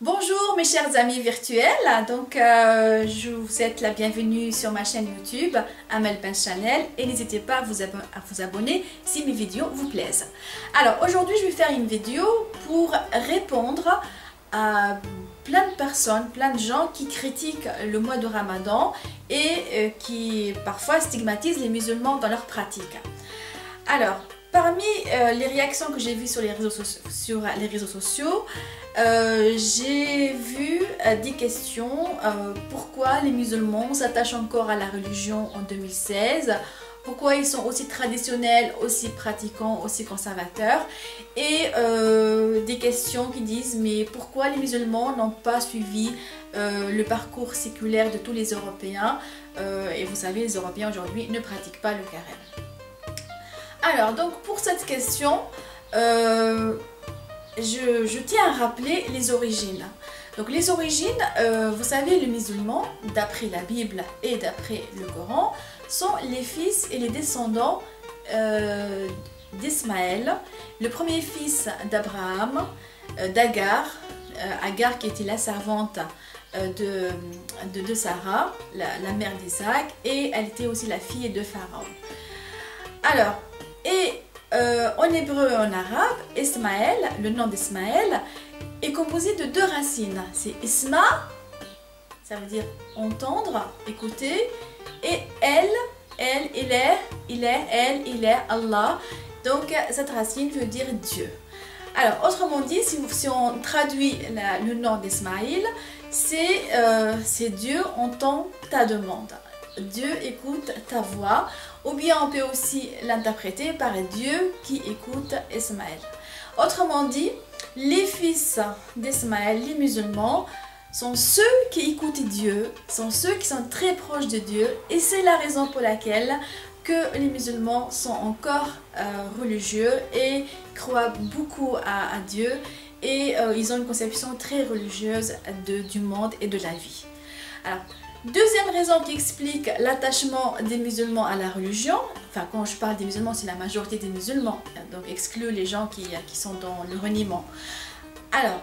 Bonjour mes chers amis virtuels, je vous souhaite la bienvenue sur ma chaîne YouTube Amel Ben Channel et n'hésitez pas à vous abonner si mes vidéos vous plaisent. Alors aujourd'hui je vais faire une vidéo pour répondre à plein de personnes, plein de gens qui critiquent le mois de Ramadan et qui parfois stigmatisent les musulmans dans leur pratique. Alors, parmi les réactions que j'ai vues sur les réseaux sociaux, j'ai vu des questions. Pourquoi les musulmans s'attachent encore à la religion en 2016? Pourquoi ils sont aussi traditionnels, aussi pratiquants, aussi conservateurs? Et des questions qui disent mais pourquoi les musulmans n'ont pas suivi le parcours séculaire de tous les Européens? Et vous savez, les Européens aujourd'hui ne pratiquent pas le carême. Alors, donc pour cette question, je tiens à rappeler les origines. Donc les origines, vous savez, les musulmans, d'après la Bible et d'après le Coran, sont les fils et les descendants d'Ismaël, le premier fils d'Abraham, d'Agar, Agar qui était la servante de Sarah, la mère d'Isaac, et elle était aussi la fille de Pharaon. Alors, en hébreu et en arabe, Ismaël, le nom d'Ismaël, est composé de deux racines. C'est Isma, ça veut dire entendre, écouter, et il est, Allah. Donc cette racine veut dire Dieu. Alors autrement dit, si on traduit le nom d'Ismaël, c'est Dieu entend ta demande. Dieu écoute ta voix, ou bien on peut aussi l'interpréter par Dieu qui écoute Ismaël. Autrement dit, les fils d'Ismaël, les musulmans, sont ceux qui écoutent Dieu, sont ceux qui sont très proches de Dieu, et c'est la raison pour laquelle que les musulmans sont encore religieux et croient beaucoup à Dieu, et ils ont une conception très religieuse du monde et de la vie. Alors, deuxième raison qui explique l'attachement des musulmans à la religion, enfin quand je parle des musulmans, c'est la majorité des musulmans, donc exclut les gens qui sont dans le reniement. Alors,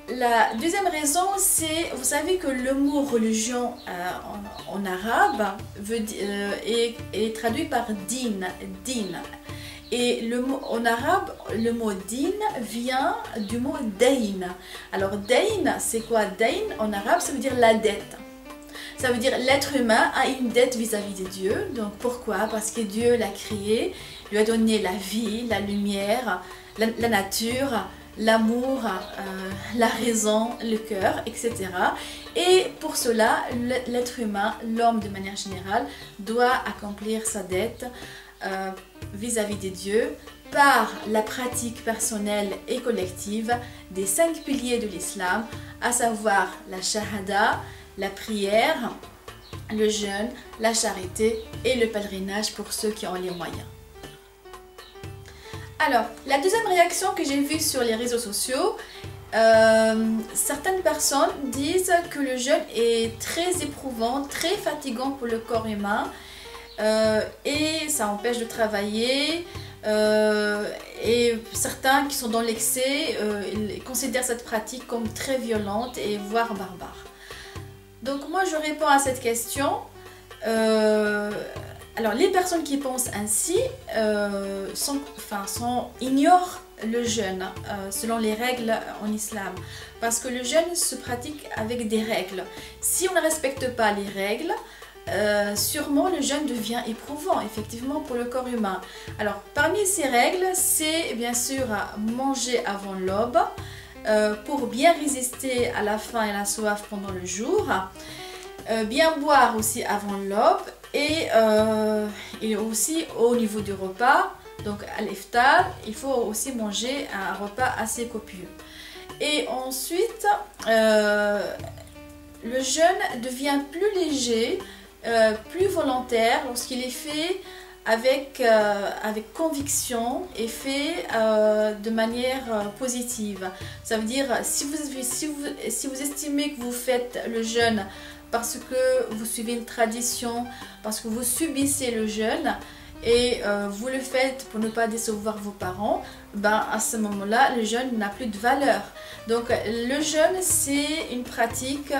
la deuxième raison, c'est, vous savez que le mot religion en arabe est traduit par din. Et en arabe, le mot din vient du mot dayn. Alors dayn, c'est quoi dayn? En arabe, ça veut dire la dette. Ça veut dire l'être humain a une dette vis-à-vis de Dieu. Donc pourquoi? Parce que Dieu l'a créé, lui a donné la vie, la lumière, la nature, l'amour, la raison, le cœur, etc. Et pour cela, l'être humain, l'homme de manière générale, doit accomplir sa dette vis-à-vis de Dieu par la pratique personnelle et collective des 5 piliers de l'islam, à savoir la shahada, la prière, le jeûne, la charité et le pèlerinage pour ceux qui ont les moyens. Alors, la deuxième réaction que j'ai vue sur les réseaux sociaux, certaines personnes disent que le jeûne est très éprouvant, très fatigant pour le corps humain et ça empêche de travailler. Et certains qui sont dans l'excès ils considèrent cette pratique comme très violente et voire barbare. Donc moi je réponds à cette question. Alors les personnes qui pensent ainsi ignorent le jeûne selon les règles en islam. Parce que le jeûne se pratique avec des règles. Si on ne respecte pas les règles, sûrement le jeûne devient éprouvant effectivement pour le corps humain. Alors parmi ces règles, c'est bien sûr manger avant l'aube, pour bien résister à la faim et à la soif pendant le jour, bien boire aussi avant l'aube et aussi au niveau du repas, donc à l'iftar, il faut aussi manger un repas assez copieux. Et ensuite, le jeûne devient plus léger, plus volontaire lorsqu'il est fait avec conviction et fait de manière positive. Ça veut dire si vous estimez que vous faites le jeûne parce que vous suivez une tradition, parce que vous subissez le jeûne, et vous le faites pour ne pas décevoir vos parents, ben à ce moment-là, le jeûne n'a plus de valeur. Donc le jeûne, c'est une pratique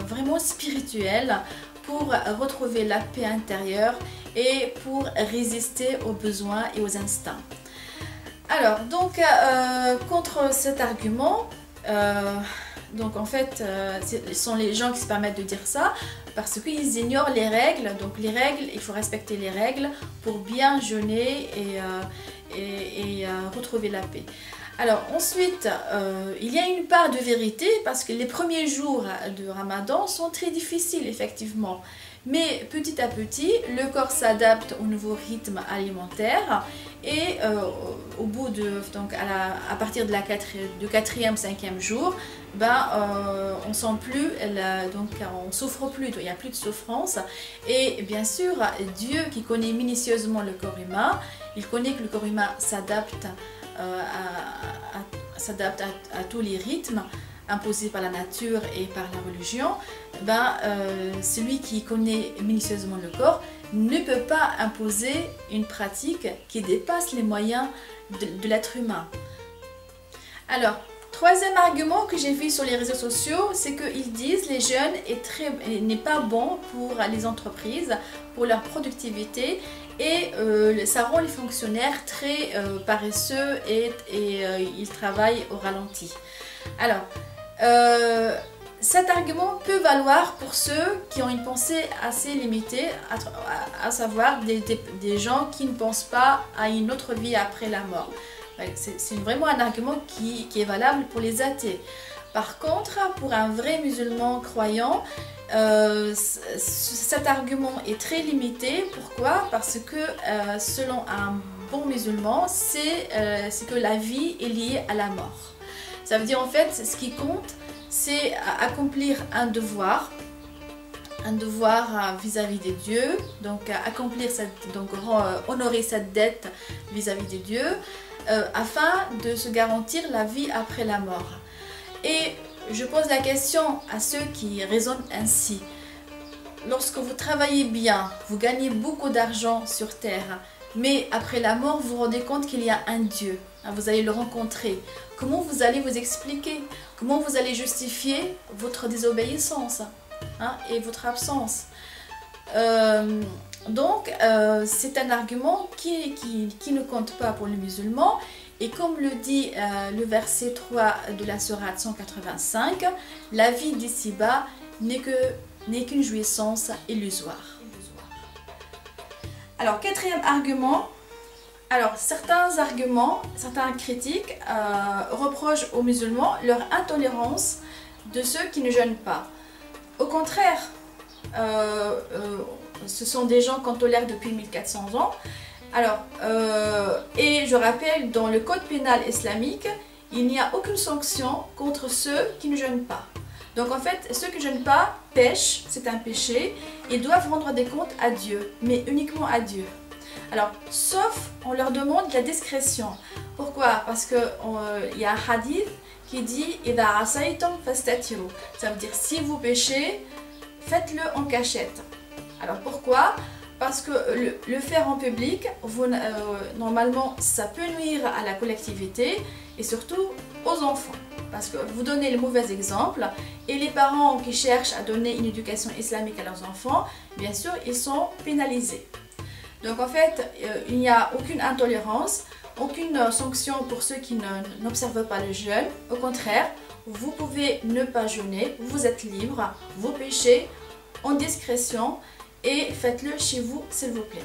vraiment spirituelle pour retrouver la paix intérieure et pour résister aux besoins et aux instincts. Alors, donc, contre cet argument, donc en fait, ce sont les gens qui se permettent de dire ça parce qu'ils ignorent les règles. Donc les règles, il faut respecter les règles pour bien jeûner et retrouver la paix. Alors ensuite, il y a une part de vérité parce que les premiers jours de Ramadan sont très difficiles effectivement. Mais petit à petit, le corps s'adapte au nouveau rythme alimentaire et au bout de, donc à partir de du 4e, 5e jour, ben, on sent plus, donc on souffre plus, il n'y a plus de souffrance. Et bien sûr, Dieu qui connaît minutieusement le corps humain, il connaît que le corps humain s'adapte à tous les rythmes imposés par la nature et par la religion. Ben, celui qui connaît minutieusement le corps ne peut pas imposer une pratique qui dépasse les moyens de l'être humain. Alors, troisième argument que j'ai vu sur les réseaux sociaux, c'est qu'ils disent que les jeûnes n'est pas bon pour les entreprises, pour leur productivité, et ça rend les fonctionnaires très paresseux et ils travaillent au ralenti. Alors, cet argument peut valoir pour ceux qui ont une pensée assez limitée, à savoir des gens qui ne pensent pas à une autre vie après la mort. C'est vraiment un argument qui est valable pour les athées. Par contre, pour un vrai musulman croyant, cet argument est très limité. Pourquoi? Parce que selon un bon musulman, c'est que la vie est liée à la mort. Ça veut dire en fait, ce qui compte, c'est accomplir un devoir vis-à-vis des dieux, donc honorer cette dette vis-à-vis des dieux, afin de se garantir la vie après la mort. Et je pose la question à ceux qui raisonnent ainsi. Lorsque vous travaillez bien, vous gagnez beaucoup d'argent sur terre, mais après la mort, vous vous rendez compte qu'il y a un Dieu. Vous allez le rencontrer. Comment vous allez vous expliquer? Comment vous allez justifier votre désobéissance et votre absence? Donc, c'est un argument qui ne compte pas pour les musulmans. Et comme le dit le verset 3 de la sourate 185, la vie d'ici-bas n'est qu'une jouissance illusoire. Alors, quatrième argument. Alors, certains critiques reprochent aux musulmans leur intolérance de ceux qui ne jeûnent pas. Au contraire, ce sont des gens qu'on tolère depuis 1400 ans. Alors, et je rappelle, dans le code pénal islamique, il n'y a aucune sanction contre ceux qui ne jeûnent pas. Donc en fait, ceux qui ne jeûnent pas pêchent, c'est un péché, et doivent rendre des comptes à Dieu, mais uniquement à Dieu. Alors, sauf on leur demande la discrétion. Pourquoi? Parce qu'il y a un hadith qui dit « Idha asaytum fastatiru ». Ça veut dire si vous péchez, faites-le en cachette. Alors pourquoi? Parce que le faire en public, normalement, ça peut nuire à la collectivité et surtout aux enfants. Parce que vous donnez le mauvais exemple et les parents qui cherchent à donner une éducation islamique à leurs enfants, bien sûr, ils sont pénalisés. Donc en fait, il n'y a aucune intolérance, aucune sanction pour ceux qui n'observent pas le jeûne. Au contraire, vous pouvez ne pas jeûner, vous êtes libre, vous péchez en discrétion et faites-le chez vous s'il vous plaît.